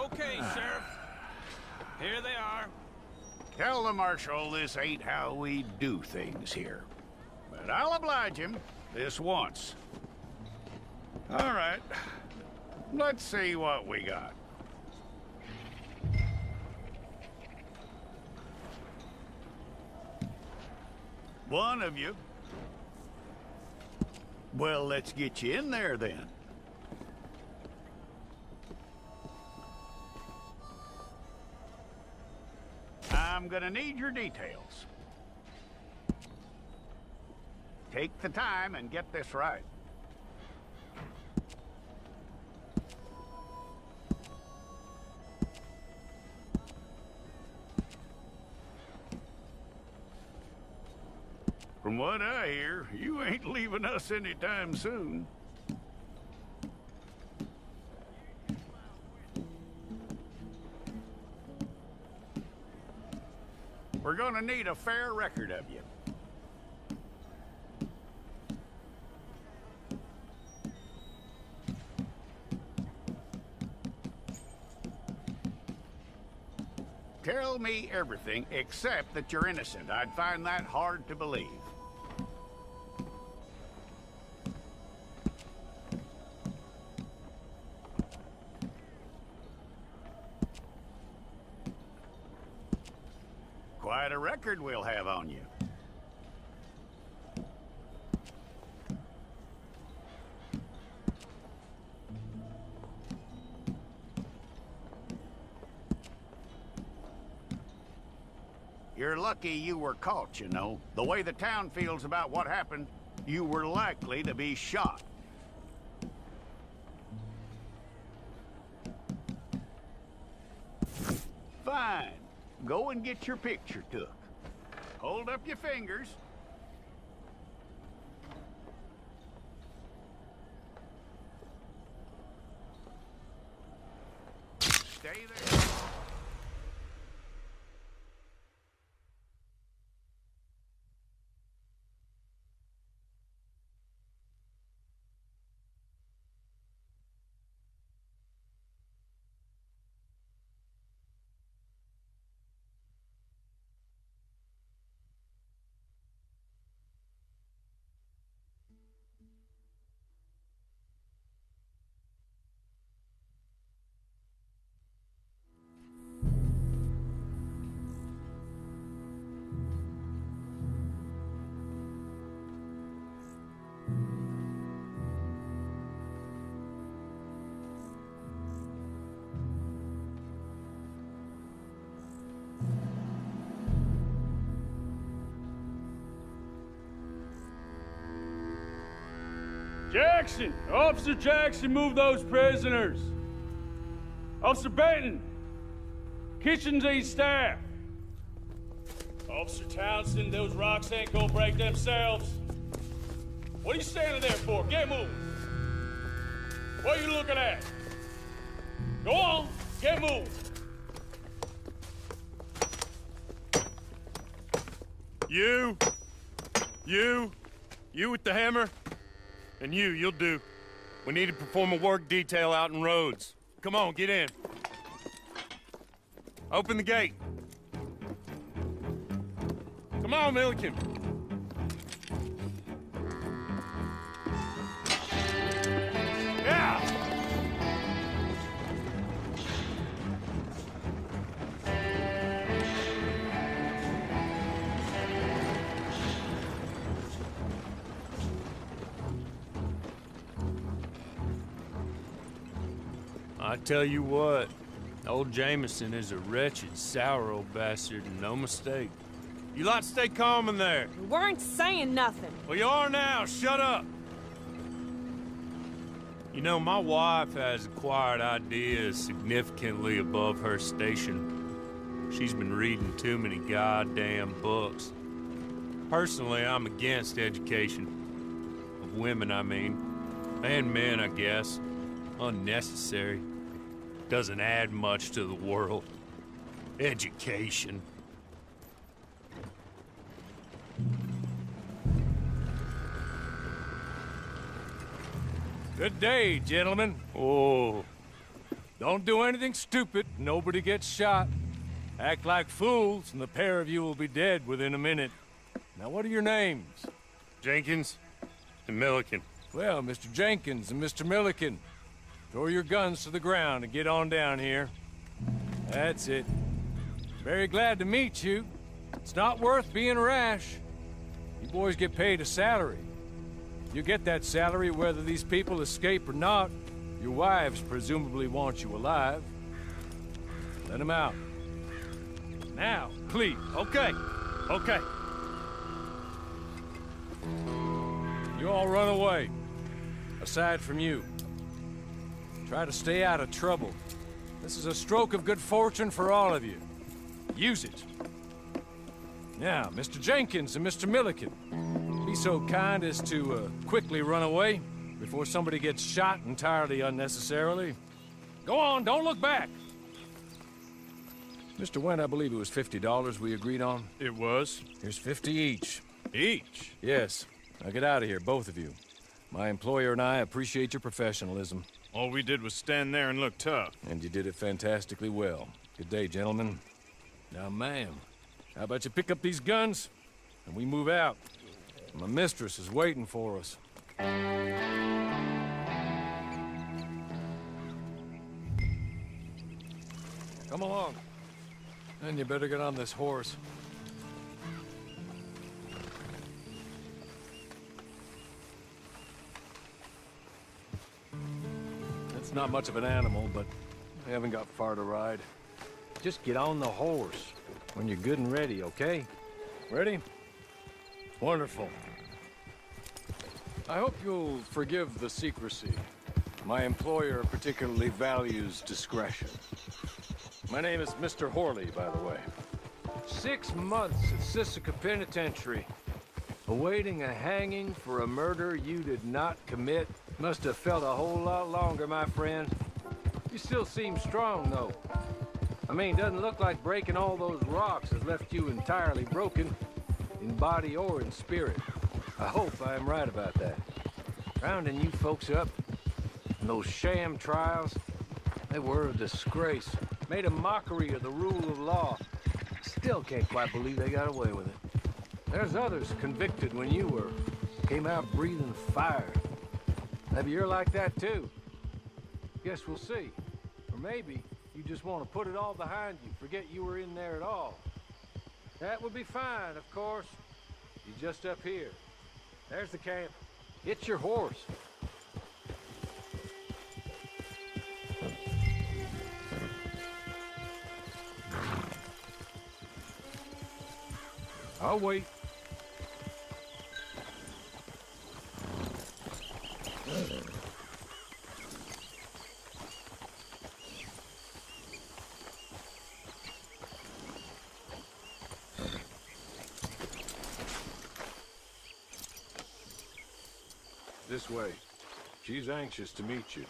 Okay, Sheriff. Here they are. Tell the Marshal this ain't how we do things here. But I'll oblige him this once. All right. Let's see what we got. One of you. Well, let's get you in there then. I'm gonna need your details. Take the time and get this right. From what I hear, you ain't leaving us anytime soon. We're gonna need a fair record of you. Tell me everything except that you're innocent. I'd find that hard to believe. Quite a record we'll have on you. You're lucky you were caught, you know. The way the town feels about what happened, you were likely to be shot. Fine. Go and get your picture took. Hold up your fingers. Stay there. Jackson! Officer Jackson, move those prisoners! Officer Benton! Kitchens ain't staff! Officer Townsend, those rocks ain't gonna break themselves. What are you standing there for? Get moving! What are you looking at? Go on, get moving! You with the hammer? And you'll do. We need to perform a work detail out in Rhodes. Come on, get in. Open the gate. Come on, Milliken. Yeah! I tell you what, old Jameson is a wretched, sour old bastard, and no mistake. You lot stay calm in there. We weren't saying nothing. Well, you are now. Shut up. You know, my wife has acquired ideas significantly above her station. She's been reading too many goddamn books. Personally, I'm against education. Of women, I mean. And men, I guess. Unnecessary. Doesn't add much to the world. Education. Good day, gentlemen. Oh, Don't do anything stupid. Nobody gets shot. Act like fools, and the pair of you will be dead within a minute. Now, what are your names? Jenkins and Milliken. Well, Mr. Jenkins and Mr. Milliken, throw your guns to the ground and get on down here. That's it. Very glad to meet you. It's not worth being rash. You boys get paid a salary. You get that salary whether these people escape or not. Your wives presumably want you alive. Let them out. Now, please. Okay, okay. You all run away. Aside from you. Try to stay out of trouble. This is a stroke of good fortune for all of you. Use it. Now, Mr. Jenkins and Mr. Milliken, be so kind as to quickly run away before somebody gets shot entirely unnecessarily. Go on, don't look back. Mr. Went, I believe it was $50 we agreed on. It was. Here's 50 each. Each? Yes. Now get out of here, both of you. My employer and I appreciate your professionalism. All we did was stand there and look tough. And you did it fantastically well. Good day, gentlemen. Now, ma'am, how about you pick up these guns, and we move out? My mistress is waiting for us. Come along. And you better get on this horse. It's not much of an animal, but we haven't got far to ride. Just get on the horse when you're good and ready, okay? Ready? Wonderful. I hope you'll forgive the secrecy. My employer particularly values discretion. My name is Mr. Horley, by the way. 6 months at Sisika Penitentiary, awaiting a hanging for a murder you did not commit. Must have felt a whole lot longer, my friend. You still seem strong, though. I mean, doesn't look like breaking all those rocks has left you entirely broken, in body or in spirit. I hope I am right about that. Rounding you folks up, and those sham trials, they were a disgrace. Made a mockery of the rule of law. Still can't quite believe they got away with it. There's others convicted when you were. Came out breathing fire. Maybe you're like that too. Guess we'll see. Or maybe you just want to put it all behind you, forget you were in there at all. That would be fine, of course. You're just up here. There's the camp. It's your horse. I'll wait. This way. She's anxious to meet you.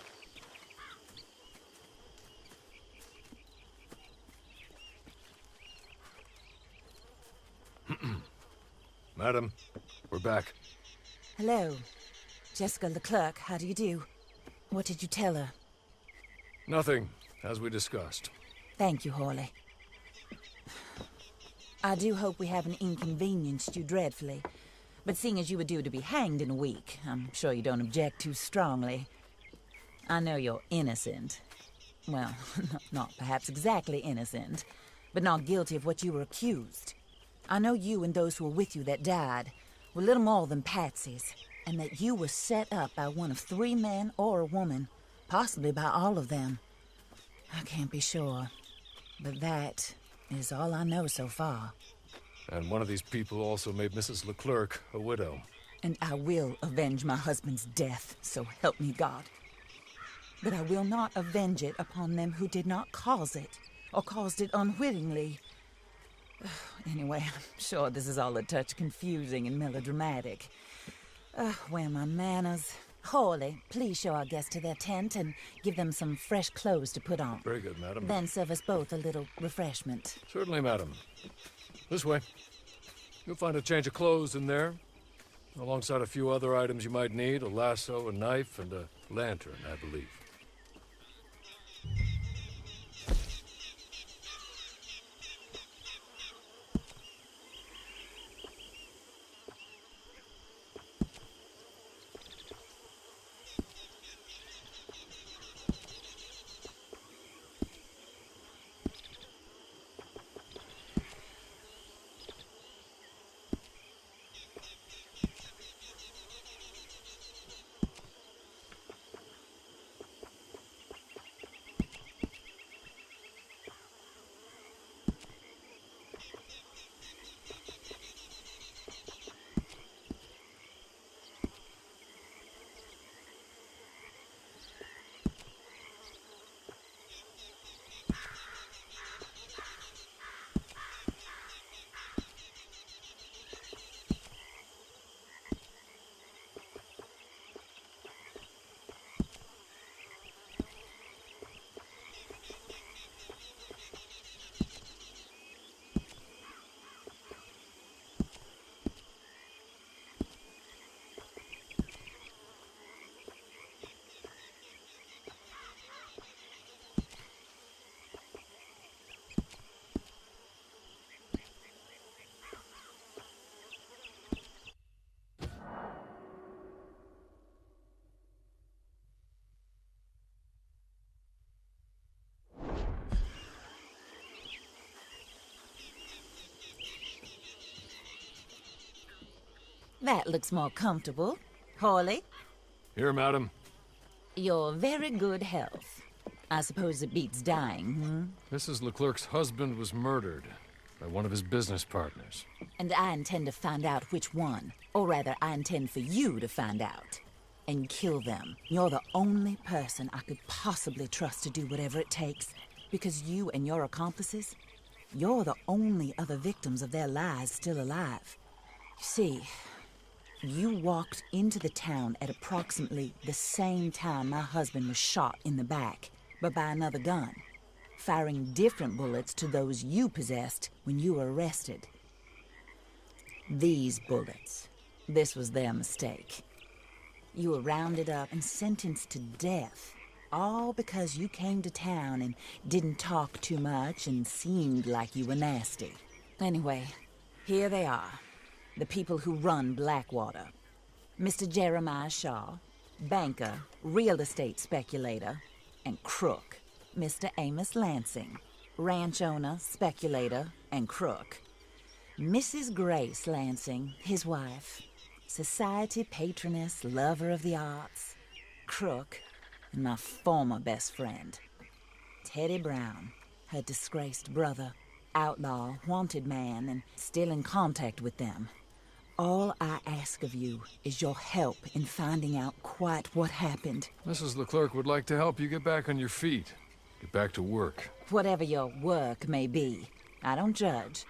Madam, we're back. Hello. Jessica Leclerc, how do you do? What did you tell her? Nothing, as we discussed. Thank you, Horley. I do hope we haven't inconvenienced you dreadfully. But seeing as you were due to be hanged in a week, I'm sure you don't object too strongly. I know you're innocent. Well, not perhaps exactly innocent, but not guilty of what you were accused. I know you and those who were with you that died were little more than patsies, and that you were set up by one of 3 men or a woman, possibly by all of them. I can't be sure, but that is all I know so far. And one of these people also made Mrs. Leclerc a widow. And I will avenge my husband's death, so help me God. But I will not avenge it upon them who did not cause it, or caused it unwittingly. Anyway, I'm sure this is all a touch confusing and melodramatic. Where are my manners? Horley, please show our guests to their tent and give them some fresh clothes to put on. Very good, madam. Then serve us both a little refreshment. Certainly, madam. This way. You'll find a change of clothes in there, alongside a few other items you might need, a lasso, a knife, and a lantern, I believe. That looks more comfortable. Hawley, Here, madam. your very good health. I suppose it beats dying, Mrs. Leclerc's husband was murdered by one of his business partners. And I intend to find out which one. Or rather, I intend for you to find out. And kill them. You're the only person I could possibly trust to do whatever it takes. Because you and your accomplices, you're the only other victims of their lies still alive. You see, you walked into the town at approximately the same time my husband was shot in the back, but by another gun, firing different bullets to those you possessed when you were arrested. These bullets, this was their mistake. You were rounded up and sentenced to death, all because you came to town and didn't talk too much and seemed like you were nasty. Anyway, here they are, the people who run Blackwater. Mr. Jeremiah Shaw, banker, real estate speculator, and crook. Mr. Amos Lansing, ranch owner, speculator, and crook. Mrs. Grace Lansing, his wife, society patroness, lover of the arts, crook, and my former best friend, Teddy Brown, her disgraced brother, outlaw, wanted man, and still in contact with them. All I ask of you is your help in finding out quite what happened. Mrs. Leclerc would like to help you get back on your feet. Get back to work. Whatever your work may be, I don't judge.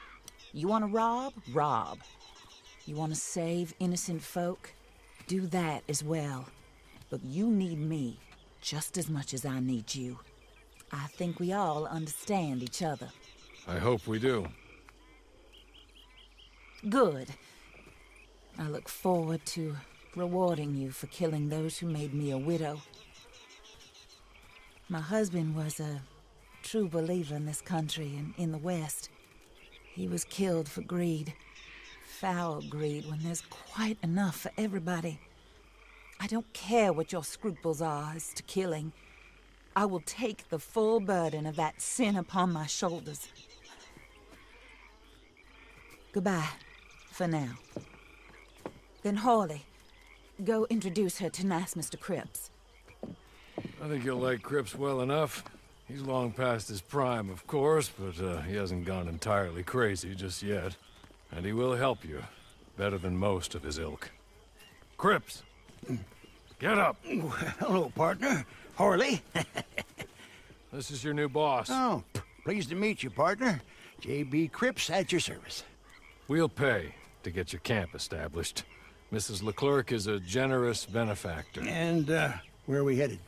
You want to rob? Rob. You want to save innocent folk? Do that as well. But you need me just as much as I need you. I think we all understand each other. I hope we do. Good. I look forward to rewarding you for killing those who made me a widow. My husband was a true believer in this country and in the West. He was killed for greed. Foul greed when there's quite enough for everybody. I don't care what your scruples are as to killing. I will take the full burden of that sin upon my shoulders. Goodbye, for now. Then Hawley, go introduce her to nice Mr. Cripps. I think you'll like Cripps well enough. He's long past his prime, of course, but he hasn't gone entirely crazy just yet. And he will help you, better than most of his ilk. Cripps! Get up! Hello, partner. Harley. This is your new boss. Oh, pleased to meet you, partner. J.B. Cripps at your service. We'll pay to get your camp established. Mrs. Leclerc is a generous benefactor. And, where are we headed?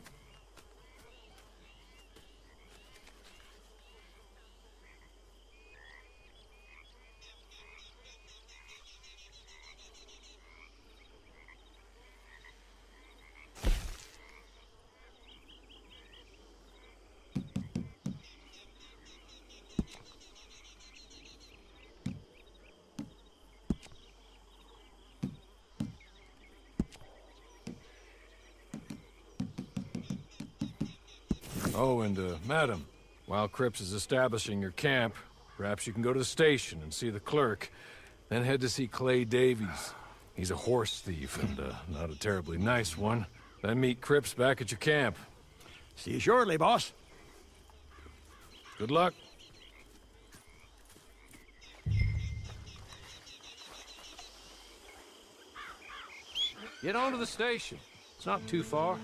Oh, and, madam, while Cripps is establishing your camp, perhaps you can go to the station and see the clerk, then head to see Clay Davies. He's a horse thief, and, not a terribly nice one. Then meet Cripps back at your camp. See you shortly, boss. Good luck. Get on to the station. It's not too far.